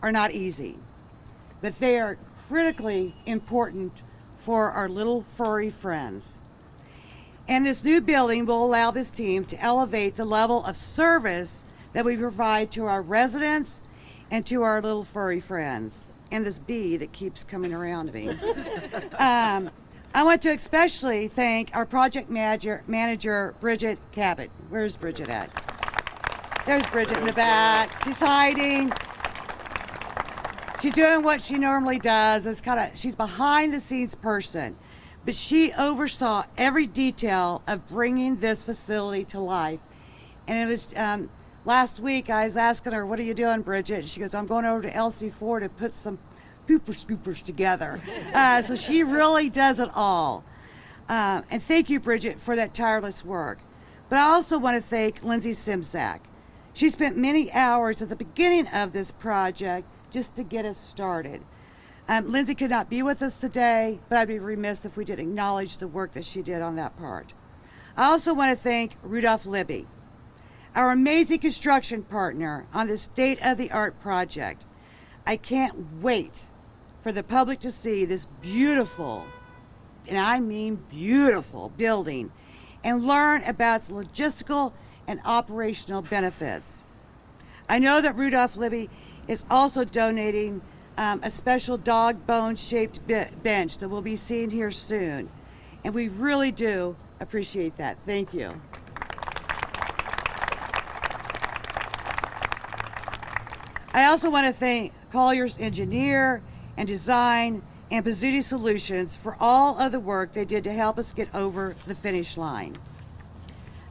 are not easy, but they are critically important for our little furry friends. And this new building will allow this team to elevate the level of service that we provide to our residents and to our little furry friends. And this bee that keeps coming around me. I want to especially thank our project manager, Bridget Cabot. Where's Bridget at? There's Bridget in the back. She's hiding. She's doing what she normally does. She's behind the scenes person, but she oversaw every detail of bringing this facility to life. And it was last week I was asking her, "What are you doing, Bridget?" And she goes, "I'm going over to LC4 to put some pooper scoopers together." So she really does it all. And thank you, Bridget, for that tireless work. But I also want to thank Lindsay Simzak. She spent many hours at the beginning of this project just to get us started. Lindsay could not be with us today, but I'd be remiss if we didn't acknowledge the work that she did on that part. I also want to thank Rudolph Libby, our amazing construction partner on this state-of-the-art project. I can't wait for the public to see this beautiful, and I mean beautiful, building and learn about its logistical and operational benefits. I know that Rudolph Libby is also donating a special dog bone-shaped bench that we'll be seeing here soon, and we really do appreciate that. Thank you. I also want to thank Collier's engineer and design and Pizzuti Solutions for all of the work they did to help us get over the finish line.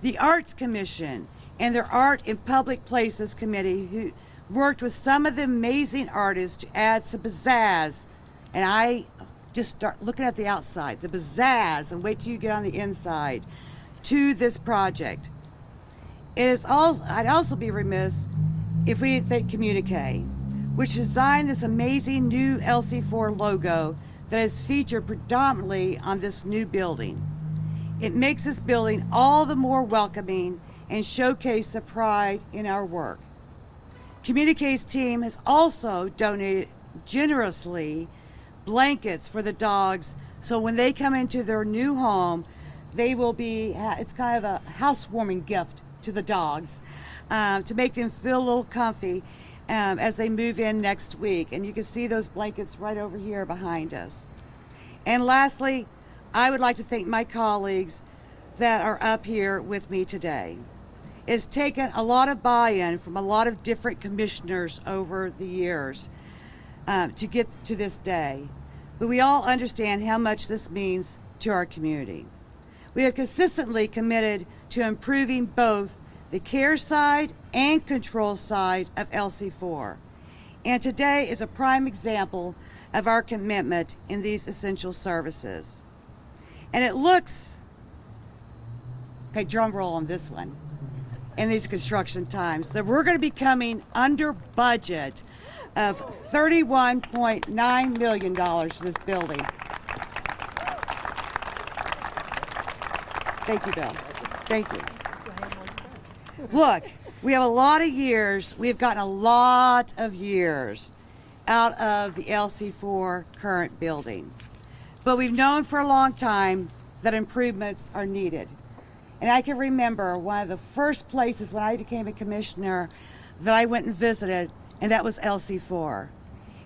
The Arts Commission and their Art in Public Places Committee, who worked with some of the amazing artists to add some pizzazz, and I just start looking at the outside, the pizzazz, and wait till you get on the inside, to this project. I'd also be remiss if we didn't thank Communique, which designed this amazing new LC4 logo that is featured predominantly on this new building. It makes this building all the more welcoming and showcase the pride in our work. Communique's team has also donated generously blankets for the dogs, so when they come into their new home, it's kind of a housewarming gift to the dogs to make them feel a little comfy as they move in next week. And you can see those blankets right over here behind us. And lastly, I would like to thank my colleagues that are up here with me today. It's taken a lot of buy-in from a lot of different commissioners over the years to get to this day, but we all understand how much this means to our community. We have consistently committed to improving both the care side and control side of LC4, and today is a prime example of our commitment in these essential services. And it looks, okay, drum roll on this one, in these construction times, that we're going to be coming under budget of $31.9 million for this building. Thank you, Bill. Thank you. Look, we have a lot of years, we've gotten a lot of years out of the LC4 current building. But we've known for a long time that improvements are needed. And I can remember one of the first places when I became a commissioner that I went and visited, and that was LC4.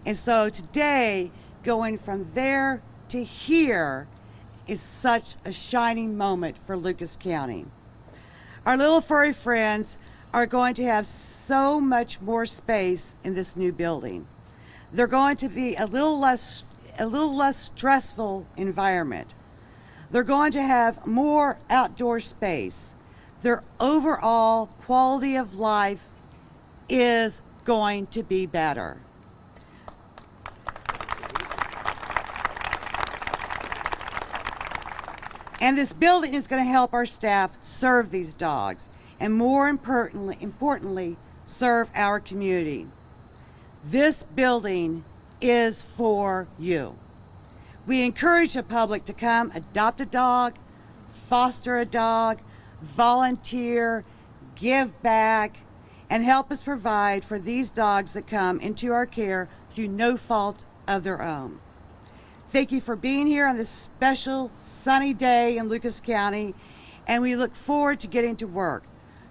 And so today, going from there to here is such a shining moment for Lucas County. Our little furry friends are going to have so much more space in this new building. They're going to be a little less stressful environment. They're going to have more outdoor space. Their overall quality of life is going to be better. And this building is going to help our staff serve these dogs, and more importantly, serve our community. This building is for you. We encourage the public to come adopt a dog, foster a dog, volunteer, give back, and help us provide for these dogs that come into our care through no fault of their own. Thank you for being here on this special sunny day in Lucas County, and we look forward to getting to work,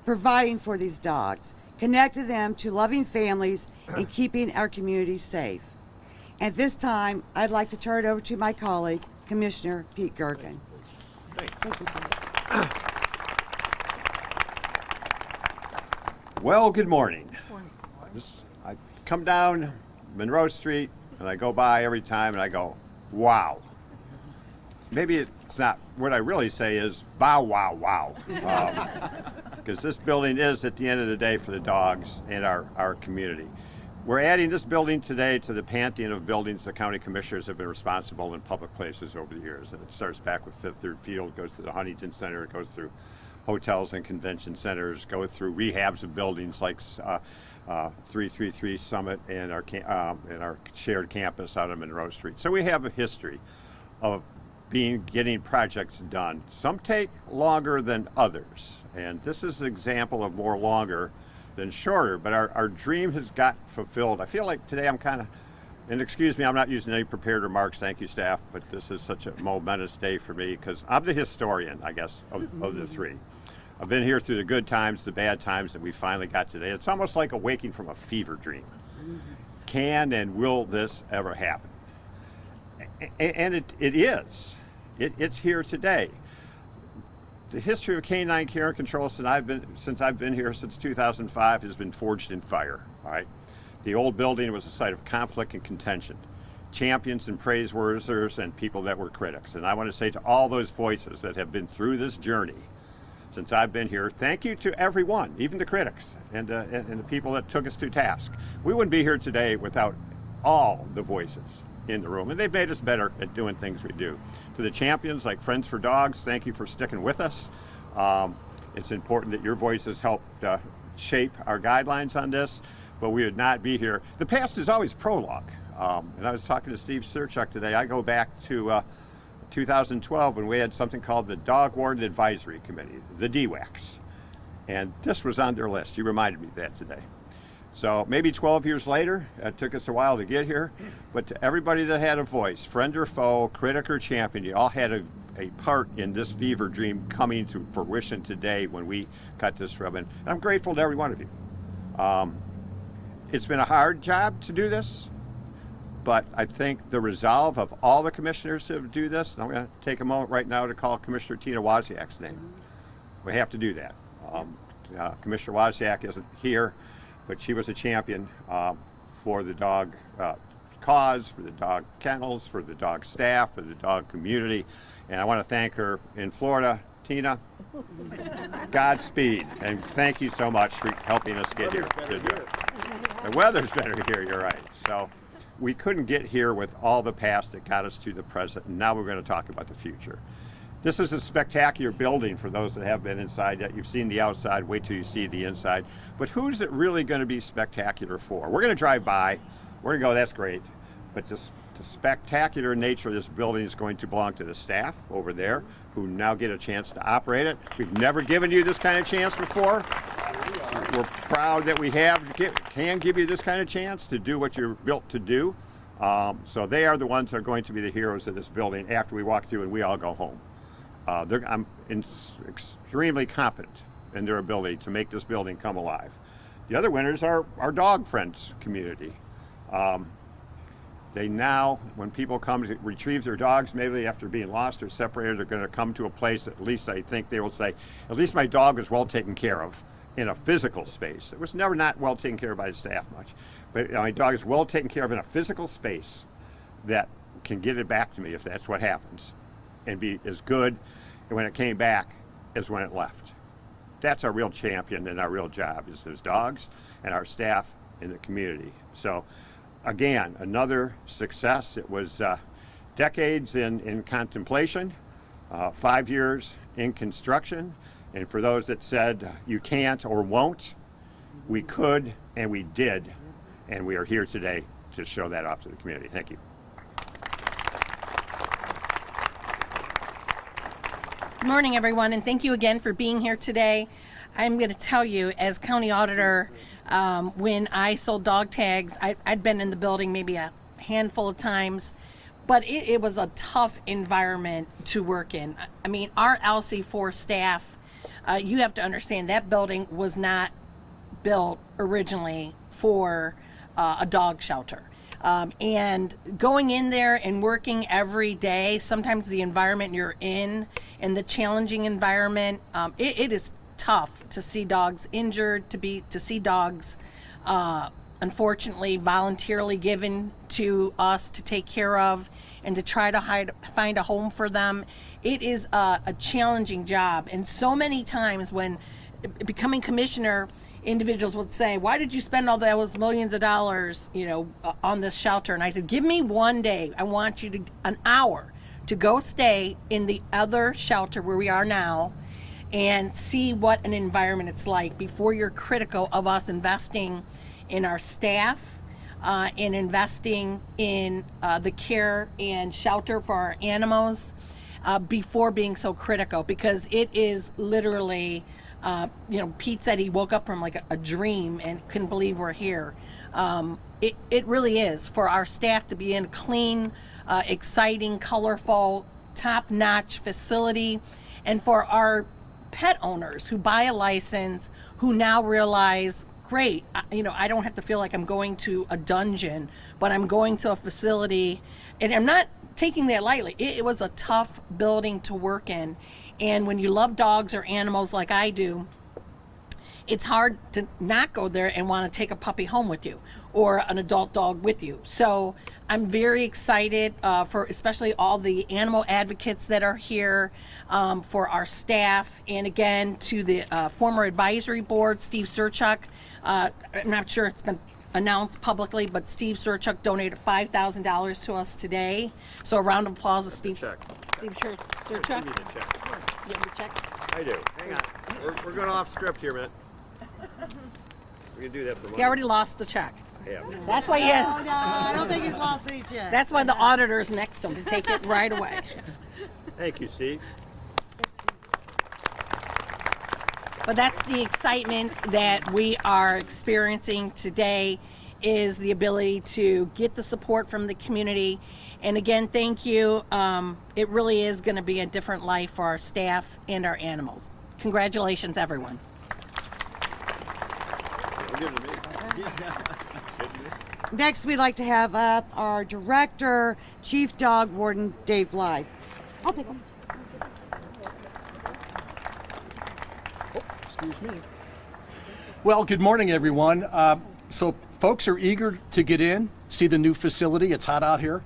providing for these dogs, connecting them to loving families, and keeping our community safe. At this time, I'd like to turn it over to my colleague, Commissioner Pete Gergen. Thank you. Well, good morning. I come down Monroe Street and I go by every time and I go, wow. Maybe it's not, what I really say is bow wow wow. Because this building is at the end of the day for the dogs and our community. We're adding this building today to the pantheon of buildings the county commissioners have been responsible in public places over the years. And it starts back with Fifth Third Field, goes to the Huntington Center, it goes through hotels and convention centers, go through rehabs of buildings like 333 Summit and our shared campus out on Monroe Street. So we have a history of getting projects done. Some take longer than others, and this is an example of more longer than shorter, but our dream has got fulfilled. I feel like today I'm kind of, and excuse me, I'm not using any prepared remarks, thank you staff, but this is such a momentous day for me because I'm the historian, I guess, of the three. I've been here through the good times, the bad times that we finally got today. It's almost like awaking from a fever dream. Can and will this ever happen? And it is. It's here today. The history of Canine Care Control since I've been here since 2005 has been forged in fire. All right, the old building was a site of conflict and contention, champions and praiseworthers and people that were critics. And I want to say to all those voices that have been through this journey since I've been here, thank you to everyone, even the critics and the people that took us to task. We wouldn't be here today without all the voices in the room, and they've made us better at doing things we do. To the champions like Friends for Dogs, thank you for sticking with us. It's important that your voices help shape our guidelines on this, but we would not be here. The past is always prologue, and I was talking to Steve Serchuk today. I go back to 2012 when we had something called the Dog Warden Advisory Committee, the DWACs, and this was on their list. You reminded me of that today. So maybe 12 years later, it took us a while to get here, but to everybody that had a voice, friend or foe, critic or champion, you all had a part in this fever dream coming to fruition today when we cut this ribbon. And I'm grateful to every one of you. It's been a hard job to do this, but I think the resolve of all the commissioners to do this, and I'm going to take a moment right now to call Commissioner Tina Wozniak's name. We have to do that. Commissioner Wozniak isn't here, but she was a champion for the dog cause, for the dog kennels, for the dog staff, for the dog community. And I want to thank her in Florida. Tina, Godspeed, and thank you so much for helping us get here. The weather's better here, you're right. So we couldn't get here with all the past that got us to the present, and now we're going to talk about the future. This is a spectacular building for those that have been inside yet. You've seen the outside, wait till you see the inside. But who's it really going to be spectacular for? We're going to drive by, we're going to go, that's great. But the spectacular nature of this building is going to belong to the staff over there who now get a chance to operate it. We've never given you this kind of chance before. We're proud that we can give you this kind of chance to do what you're built to do. So they are the ones that are going to be the heroes of this building after we walk through and we all go home. I'm extremely confident in their ability to make this building come alive. The other winners are our dog friends community. They now, when people come to retrieve their dogs, maybe after being lost or separated, they're going to come to a place, at least I think they will say, at least my dog was well taken care of in a physical space. It was never not well taken care of by the staff much, but my dog is well taken care of in a physical space that can get it back to me if that's what happens, and be as good when it came back as when it left. That's our real champion and our real job is those dogs and our staff in the community. So again, another success. It was decades in contemplation, 5 years in construction, and for those that said you can't or won't, we could and we did, and we are here today to show that off to the community. Thank you. Good morning, everyone, and thank you again for being here today. I'm going to tell you, as county auditor, when I sold dog tags, I'd been in the building maybe a handful of times, but it was a tough environment to work in. I mean, our LC4 staff, you have to understand that building was not built originally for a dog shelter. And going in there and working every day, sometimes the environment you're in and the challenging environment, it is tough to see dogs injured, to see dogs unfortunately voluntarily given to us to take care of and to try to find a home for them. It is a challenging job, and so many times when becoming commissioner, individuals would say, why did you spend all those millions of dollars, on this shelter? And I said, give me one day. I want you an hour to go stay in the other shelter where we are now and see what an environment it's like before you're critical of us investing in our staff and investing in the care and shelter for our animals before being so critical, because it is literally Pete said he woke up from like a dream and couldn't believe we're here. It really is for our staff to be in a clean, exciting, colorful, top-notch facility, and for our pet owners who buy a license, who now realize, great, I don't have to feel like I'm going to a dungeon, but I'm going to a facility, and I'm not taking that lightly. It was a tough building to work in. And when you love dogs or animals like I do, it's hard to not go there and want to take a puppy home with you or an adult dog with you. So I'm very excited for especially all the animal advocates that are here, for our staff, and again to the former advisory board, Steve Surchuk. I'm not sure it's been announced publicly, but Steve Surchuk donated $5,000 to us today. So a round of applause to Steve. Steve Surchuk. You need a check. You have your check? I do. Hang on. We're going off script here, man. We can do that for He already lost the check. Yeah. That's why No, I don't think he's lost any checks. That's why the auditor's next to him to take it right away. Thank you, Steve. But that's the excitement that we are experiencing today, is the ability to get the support from the community. And again, thank you. It really is going to be a different life for our staff and our animals. Congratulations, everyone. Next, we'd like to have up our director, Chief Dog Warden, Dave Blythe. I'll take him. Excuse me. Well, good morning, everyone. So folks are eager to get in, see the new facility. It's hot out here.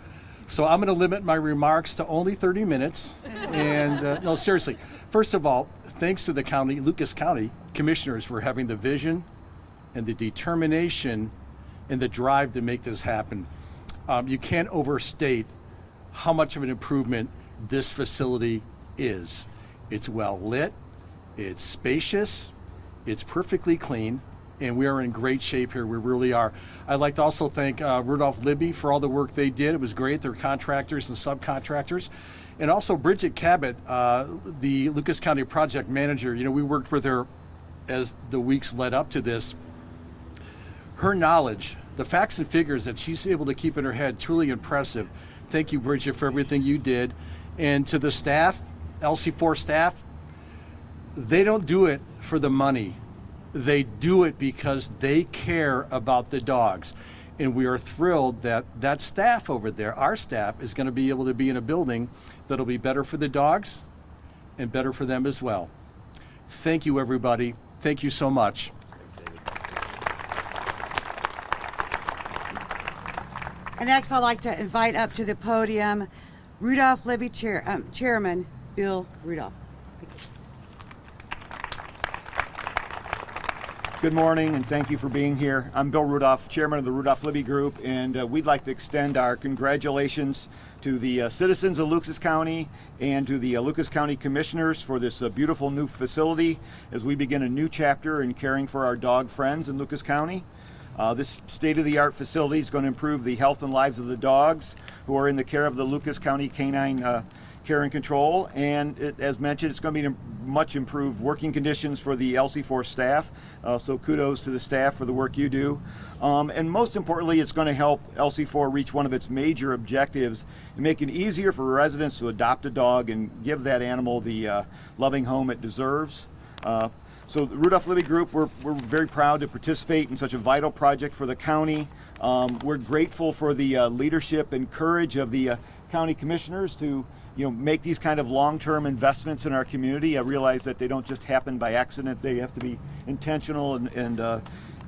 So I'm going to limit my remarks to only 30 minutes. And no, seriously. First of all, thanks to the Lucas County commissioners for having the vision and the determination and the drive to make this happen. You can't overstate how much of an improvement this facility is. It's well lit, it's spacious, it's perfectly clean, and we are in great shape here. We really are. I'd like to also thank Rudolph Libby for all the work they did. It was great. Their contractors and subcontractors. And also Bridget Cabot, the Lucas County project manager. We worked with her as the weeks led up to this. Her knowledge, the facts and figures that she's able to keep in her head, truly impressive. Thank you, Bridget, for everything you did. And to the staff, LC4 staff, they don't do it for the money. They do it because they care about the dogs. And we are thrilled that that staff over there, our staff, is going to be able to be in a building that'll be better for the dogs and better for them as well. Thank you, everybody. Thank you so much. And next, I'd like to invite up to the podium Rudolph Libby Chairman Bill Rudolph. Good morning, and thank you for being here. I'm Bill Rudolph, Chairman of the Rudolph Libby Group, and we'd like to extend our congratulations to the citizens of Lucas County and to the Lucas County Commissioners for this beautiful new facility as we begin a new chapter in caring for our dog friends in Lucas County. This state-of-the-art facility is going to improve the health and lives of the dogs who are in the care of the Lucas County Canine Care and Control, and as mentioned, it's going to be much improved working conditions for the LC4 staff. So kudos to the staff for the work you do. And most importantly, it's going to help LC4 reach one of its major objectives and make it easier for residents to adopt a dog and give that animal the loving home it deserves. So the Rudolph Libby Group, we're very proud to participate in such a vital project for the county. We're grateful for the leadership and courage of the county commissioners to make these kind of long-term investments in our community. I realize that they don't just happen by accident. They have to be intentional, and it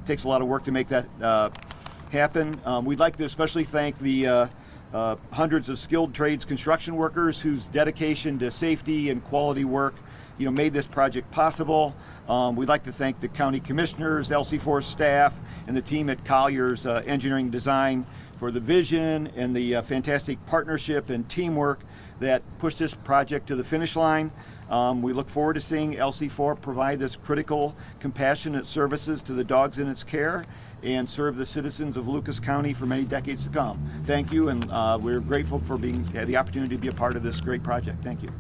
takes a lot of work to make that happen. We'd like to especially thank the hundreds of skilled trades construction workers whose dedication to safety and quality work made this project possible. We'd like to thank the county commissioners, LC4 staff, and the team at Collier's Engineering Design for the vision and the fantastic partnership and teamwork that pushed this project to the finish line. We look forward to seeing LC4 provide this critical, compassionate services to the dogs in its care and serve the citizens of Lucas County for many decades to come. Thank you, and we're grateful for the opportunity to be a part of this great project. Thank you.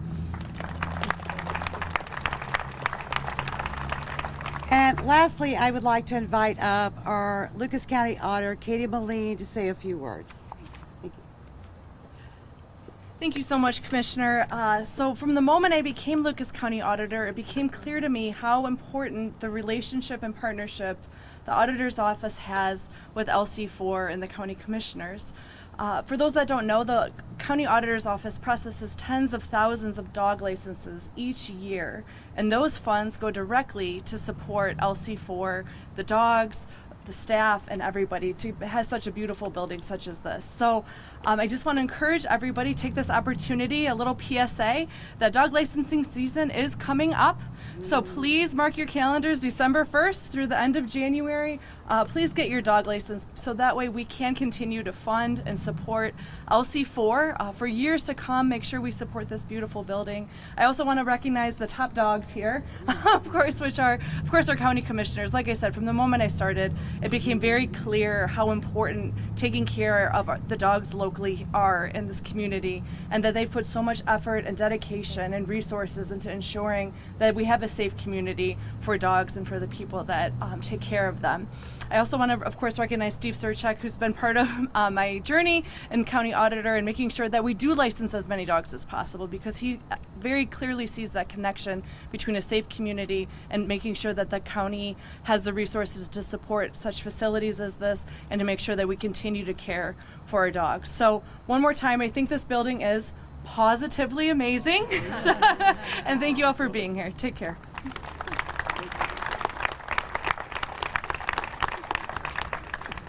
And lastly, I would like to invite up our Lucas County Auditor, Katie Moline, to say a few words. Thank you. Thank you so much, Commissioner. So from the moment I became Lucas County Auditor, it became clear to me how important the relationship and partnership the Auditor's Office has with LC4 and the County Commissioners. For those that don't know, the County Auditor's Office processes tens of thousands of dog licenses each year, and those funds go directly to support LC4, the dogs, the staff, and everybody to have such a beautiful building such as this. So I just want to encourage everybody, take this opportunity, a little PSA, that dog licensing season is coming up. So please mark your calendars December 1st through the end of January. Please get your dog license so that way we can continue to fund and support LC4 for years to come. Make sure we support this beautiful building. I also want to recognize the top dogs here, of course, which are, of course, our county commissioners. Like I said, from the moment I started, it became very clear how important taking care of the dogs locally are in this community, and that they've put so much effort and dedication and resources into ensuring that we have a safe community for dogs and for the people that take care of them. I also want to, of course, recognize Steve Surchek, who's been part of my journey in County Auditor and making sure that we do license as many dogs as possible, because he very clearly sees that connection between a safe community and making sure that the county has the resources to support such facilities as this and to make sure that we continue to care for our dogs. So one more time, I think this building is positively amazing. And thank you all for being here. Take care.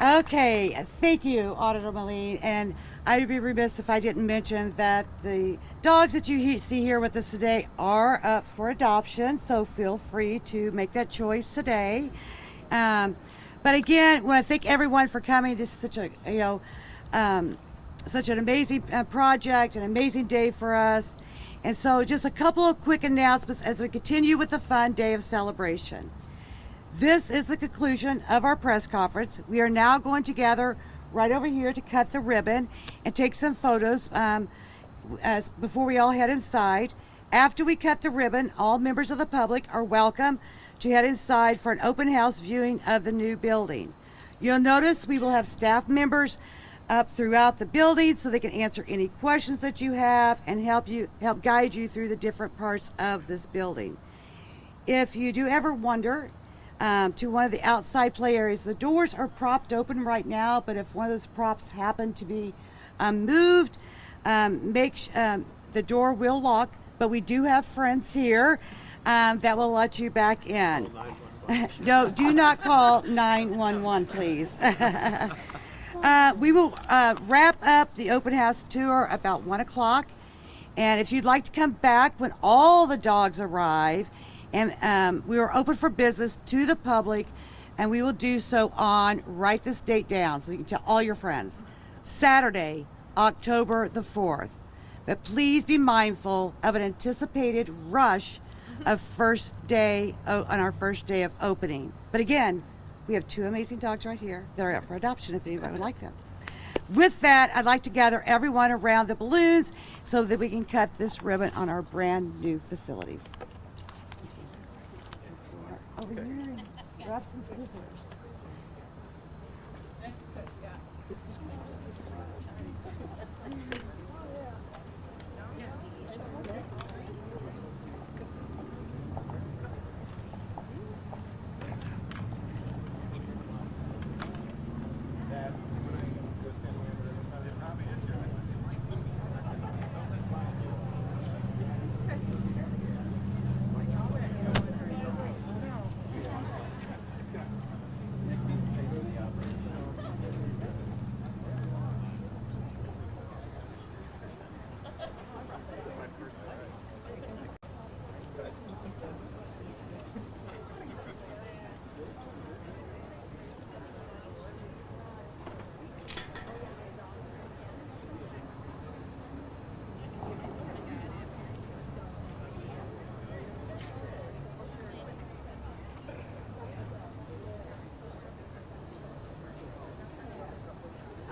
Okay, thank you, Auditor Moline. And I'd be remiss if I didn't mention that the dogs that you see here with us today are up for adoption, so feel free to make that choice today. But again, I want to thank everyone for coming. This is such a, such an amazing project, an amazing day for us. And so just a couple of quick announcements as we continue with the fun day of celebration. This is the conclusion of our press conference. We are now going to gather right over here to cut the ribbon and take some photos before we all head inside. After we cut the ribbon, all members of the public are welcome to head inside for an open house viewing of the new building. You'll notice we will have staff members up throughout the building so they can answer any questions that you have and help guide you through the different parts of this building. If you do ever wonder to one of the outside play areas, the doors are propped open right now, but if one of those props happen to be moved, the door will lock, but we do have friends here that will let you back in. No, do not call 911, please. We will wrap up the open house tour about 1 o'clock. And if you'd like to come back when all the dogs arrive, and we are open for business to the public, and we will do so on, write this date down so you can tell all your friends, Saturday, October the 4th. But please be mindful of an anticipated rush of on our first day of opening. But again, we have two amazing dogs right here that are up for adoption if anybody would like them. With that, I'd like to gather everyone around the balloons so that we can cut this ribbon on our brand new facilities. Over here and grab some scissors.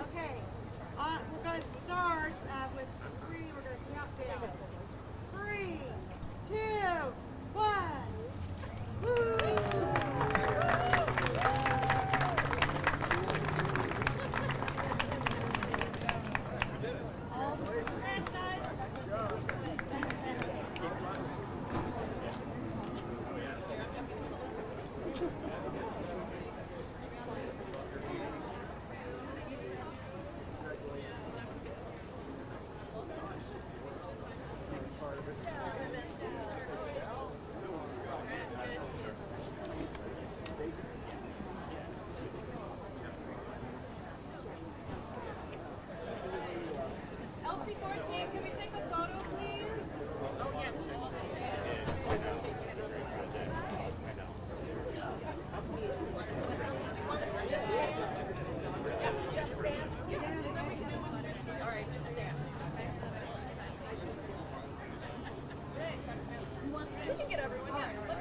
Okay, we're going to start with 3. We're going to count down. 3, 2, 1. Woo! All the systems. LC14, can we take a photo, please? Oh, yes. Just stand. All right, just stand. We can get everyone, yeah.